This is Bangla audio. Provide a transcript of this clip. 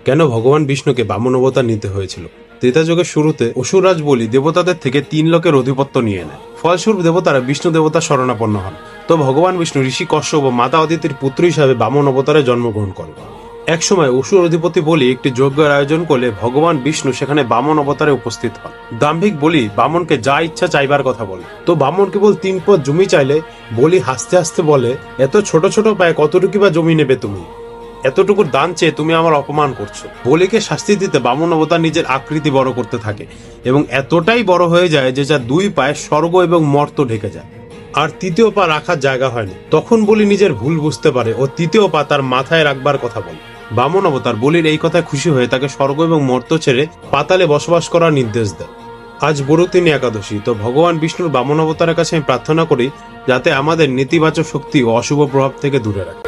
কেন ভগবান বিষ্ণুকে বামন অবতার নিতে হয়েছিল। ত্রেতা যুগের শুরুতে অসুররাজ বলি দেবতাদের থেকে 3 লোকের অধিপত্য নিয়ে নেয়। ফলস্বরূপ দেবতারা বিষ্ণু দেবতার শরণাপন্ন হন। তো ভগবান বিষ্ণু ঋষি কশ্যপ ও মাতা অদিতির পুত্র হিসাবে বামন অবতারে জন্মগ্রহণ করেন। একসময় অসুর অধিপতি বলি একটি যজ্ঞের আয়োজন করলে ভগবান বিষ্ণু সেখানে বামন অবতারে উপস্থিত হন। দাম্ভিক বলি বামনকে যা ইচ্ছা চাইবার কথা বলে। তো বামন কেবল 3 পদ জমি চাইলে বলি হাসতে হাসতে বলে, এত ছোট ছোট পায়ে কতটুকু বা জমি নেবে তুমি? এতটুকু দান চেয়ে তুমি আমার অপমান করছো। বলিকে শাস্তি দিতে বামন অবতার নিজের আকৃতি বড় করতে থাকে এবং এতটাই বড় হয়ে যায় যে যা 2 পায়ে স্বর্গ এবং মর্ত ঢেকে যায়, আর 3য় পা রাখার জায়গা হয় না। তখন বলি নিজের ভুল বুঝতে পারে ও 3য় পা তার মাথায় রাখবার কথা বলে। বামন অবতার বলির এই কথায় খুশি হয়ে তাকে স্বর্গ এবং মর্ত ছেড়ে পাতালে বসবাস করার নির্দেশ দেয়। আজ বরুতিনী একাদশী, তো ভগবান বিষ্ণুর বামন অবতারের কাছে আমি প্রার্থনা করি যাতে আমাদের নেতিবাচক শক্তি ও অশুভ প্রভাব থেকে দূরে রাখে।